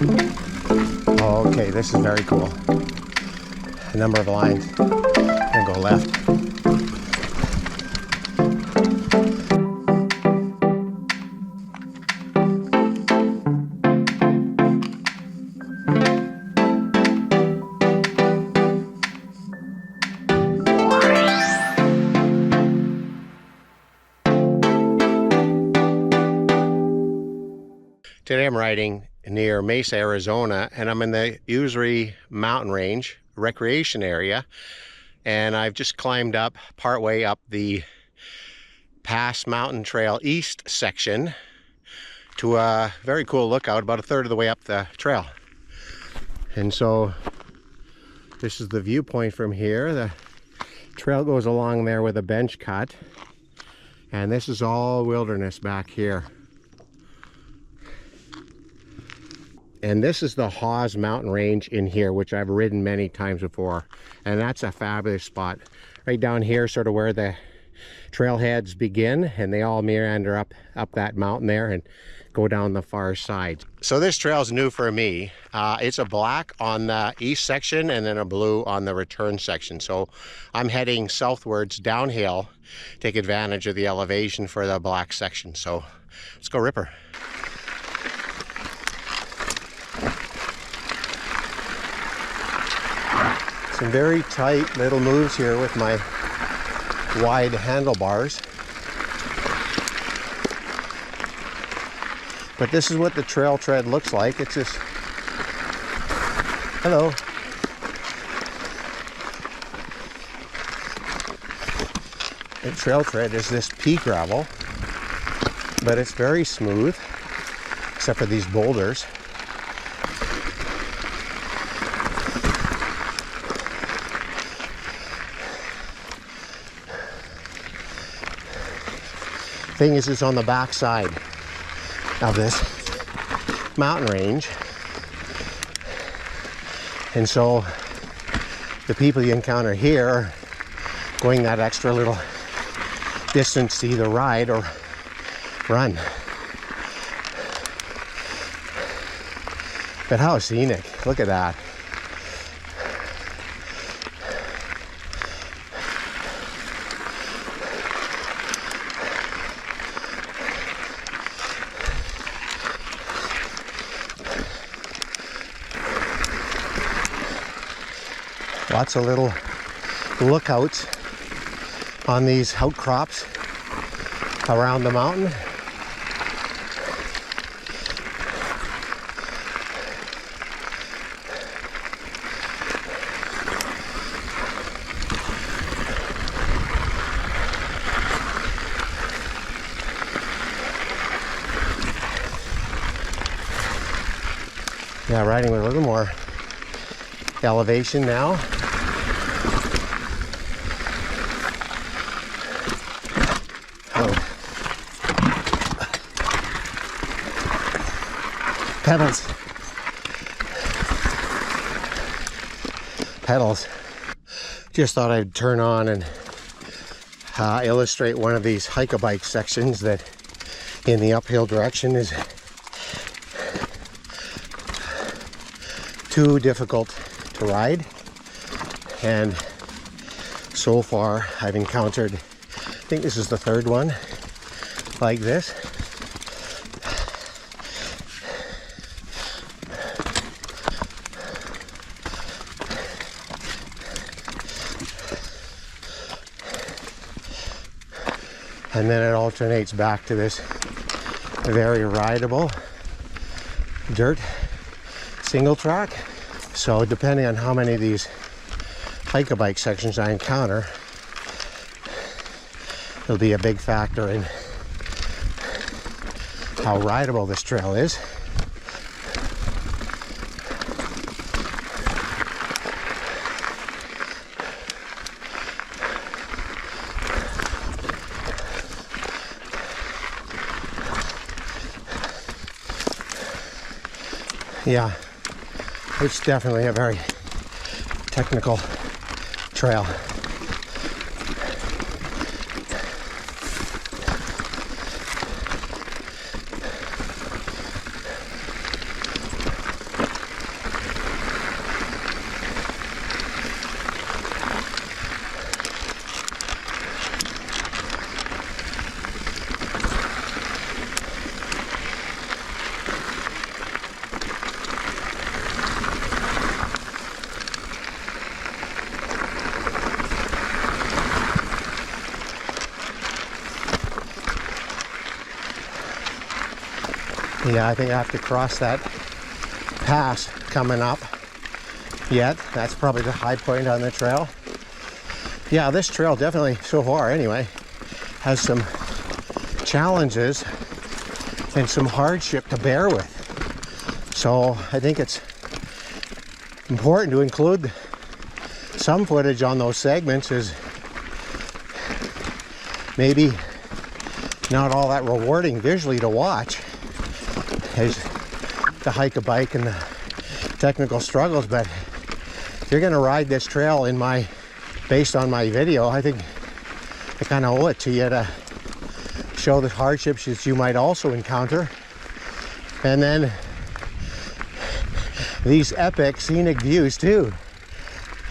Okay, this is very cool. A number of lines. I'm gonna go left. Today I'm riding near Mesa, Arizona, and I'm in the Usery mountain range recreation area, and I've just climbed up partway up the Pass Mountain Trail East section to a very cool lookout about a third of the way up the trail. And so this is the viewpoint from here. The trail goes along there with a bench cut, and this is all wilderness back here. And this is the Hawes mountain range in here, which I've ridden many times before. And that's a fabulous spot. Right down here, sort of where the trailheads begin, and they all meander up that mountain there and go down the far side. So this trail is new for me. It's a black on the east section and then a blue on the return section. So I'm heading southwards downhill, take advantage of the elevation for the black section. So let's go Ripper. Some very tight little moves here with my wide handlebars. But this is what the trail tread looks like. It's just, hello. The trail tread is this pea gravel, but it's very smooth, except for these boulders. Thing is, it's on the back side of this mountain range, and so the people you encounter here are going that extra little distance to either ride or run. But how scenic, look at that. Lots of little lookouts on these outcrops around the mountain. Yeah, riding with a little more elevation now. Pedals. Just thought I'd turn on and illustrate one of these hike-a-bike sections that in the uphill direction is too difficult to ride, and so far I've encountered, I think this is the third one like this. And then it alternates back to this very rideable dirt single track. So depending on how many of these hike-a-bike sections I encounter, it'll be a big factor in how rideable this trail is. Yeah, it's definitely a very technical trail. Yeah, I think I have to cross that pass coming up yet. That's probably the high point on the trail. Yeah, this trail definitely, so far anyway, has some challenges and some hardship to bear with. So I think it's important to include some footage on those segments. Is maybe not all that rewarding visually to watch as to hike a bike and the technical struggles, but if you're going to ride this trail based on my video, I think I kind of owe it to you to show the hardships that you might also encounter, and then these epic scenic views too,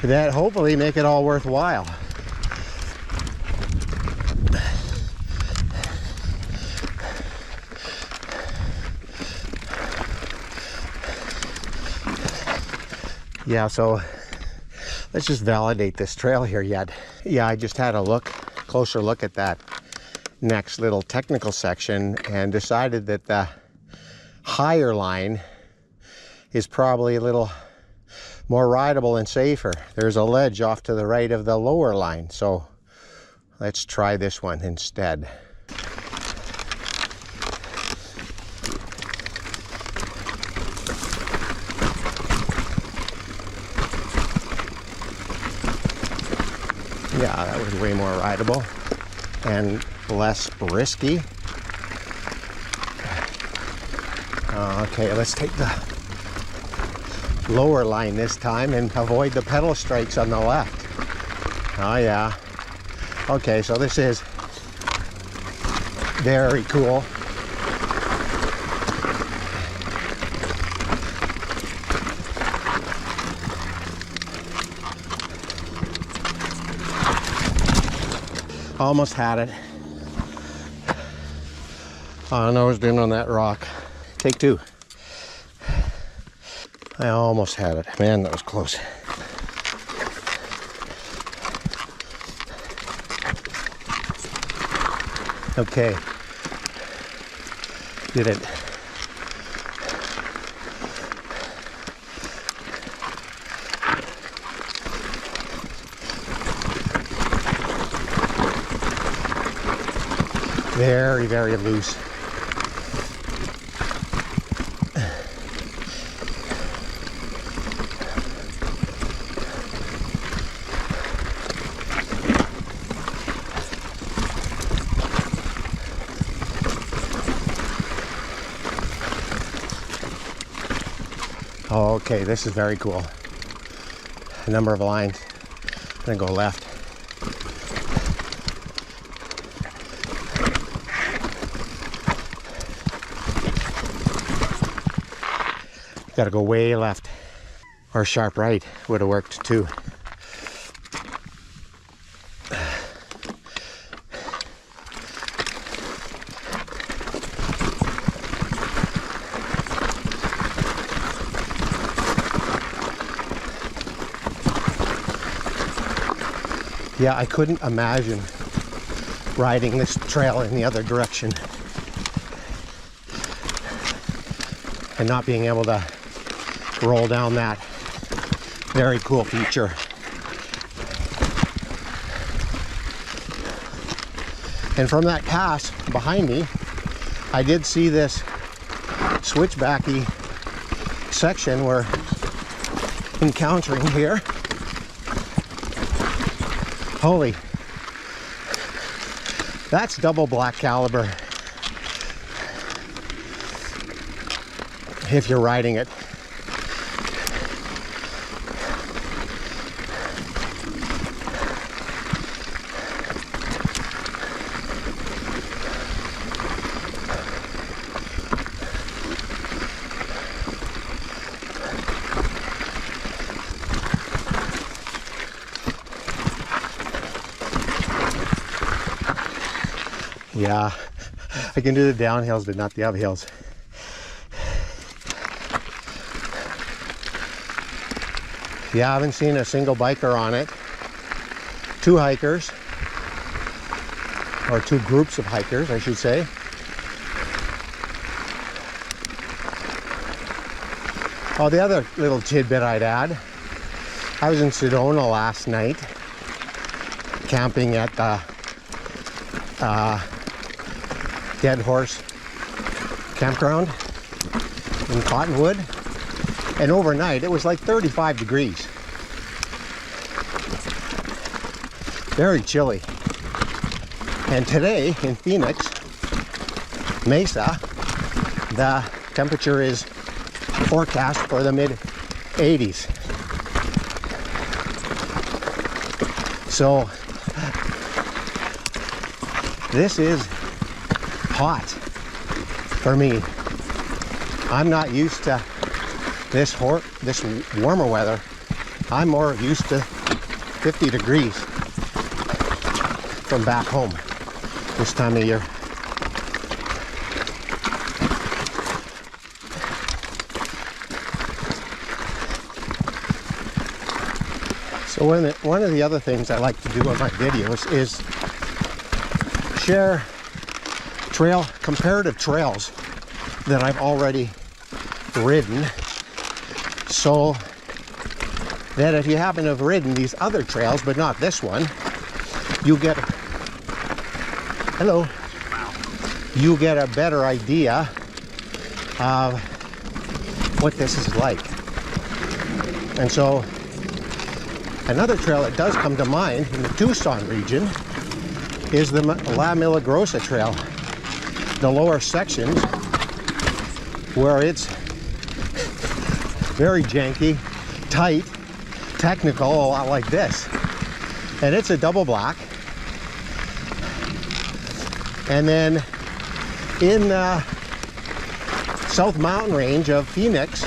that hopefully make it all worthwhile. Yeah, so let's just validate this trail here yet. Yeah, I just had a closer look at that next little technical section and decided that the higher line is probably a little more rideable and safer. There's a ledge off to the right of the lower line, so let's try this one instead. Yeah, that was way more rideable and less risky. Okay, let's take the lower line this time and avoid the pedal strikes on the left. Oh yeah. Okay, so this is very cool. Almost had it. I nosed in on that rock. Take two. I almost had it. Man, that was close. Okay. Did it. Very, very loose. Okay, this is very cool. A number of lines. I'm gonna go left. Gotta go way left, or sharp right would have worked too. Yeah, I couldn't imagine riding this trail in the other direction and not being able to roll down that very cool feature. And from that pass behind me, I did see this switchbacky section we're encountering here. Holy, that's double black caliber if you're riding it. Yeah, I can do the downhills, but not the uphills. Yeah, I haven't seen a single biker on it. Two hikers, or two groups of hikers, I should say. Oh, the other little tidbit I'd add, I was in Sedona last night, camping at the Dead Horse campground in Cottonwood, and overnight it was like 35 degrees. Very chilly. And today in Phoenix, Mesa, the temperature is forecast for the mid 80s. So this is hot for me. I'm not used to this warmer weather. I'm more used to 50 degrees from back home this time of year. So one of the other things I like to do on my videos is share comparative trails that I've already ridden, so that if you happen to have ridden these other trails but not this one, you get a better idea of what this is like. And so another trail that does come to mind in the Tucson region is the La Milagrosa Trail. The lower sections where it's very janky, tight, technical, a lot like this. And it's a double black. And then in the South Mountain Range of Phoenix,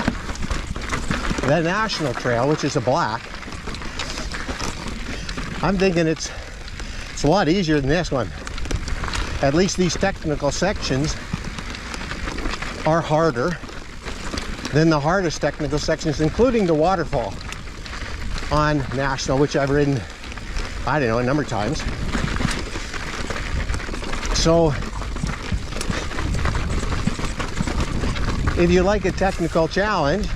the National Trail, which is a black, I'm thinking it's a lot easier than this one. At least these technical sections are harder than the hardest technical sections, including the waterfall on National, which I've ridden, I don't know, a number of times. So if you like a technical challenge,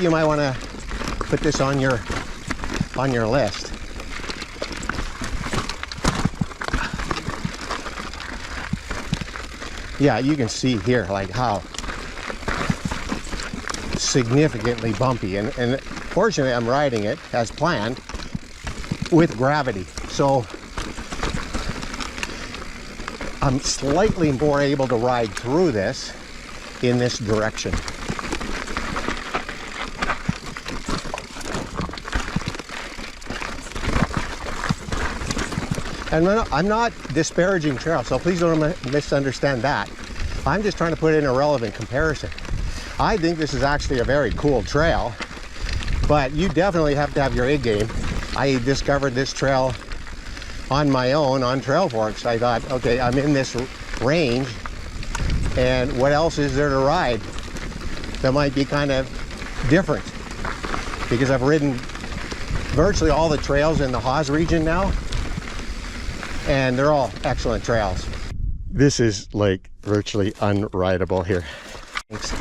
you might want to put this on your list. Yeah, you can see here like how significantly bumpy, and fortunately I'm riding it as planned with gravity, so I'm slightly more able to ride through this in this direction. And I'm not disparaging trail, so please don't misunderstand that. I'm just trying to put in a relevant comparison. I think this is actually a very cool trail, but you definitely have to have your A game. I discovered this trail on my own on Trail Forks. I thought, okay, I'm in this range, and what else is there to ride that might be kind of different? Because I've ridden virtually all the trails in the Haas region now, and they're all excellent trails. This is like virtually unrideable here. Thanks.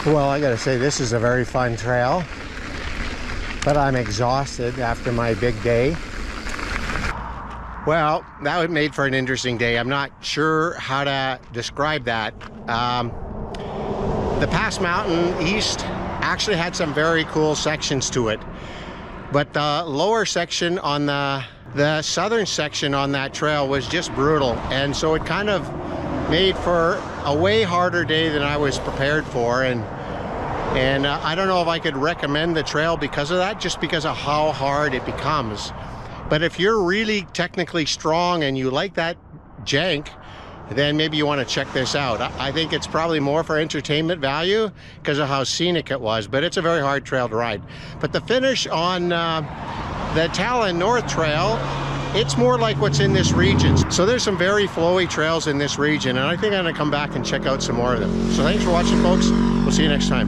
Well, I gotta say, this is a very fun trail, but I'm exhausted after my big day. Well, that made for an interesting day. I'm not sure how to describe that. The Pass Mountain East actually had some very cool sections to it, but the lower section on the southern section on that trail was just brutal, and so it kind of made for a way harder day than I was prepared for. And And I don't know if I could recommend the trail because of that, just because of how hard it becomes. But if you're really technically strong and you like that jank, then maybe you want to check this out. I think it's probably more for entertainment value because of how scenic it was, but it's a very hard trail to ride. But the finish on the Talon North Trail, it's more like what's in this region. So there's some very flowy trails in this region, and I think I'm going to come back and check out some more of them. So thanks for watching, folks. We'll see you next time.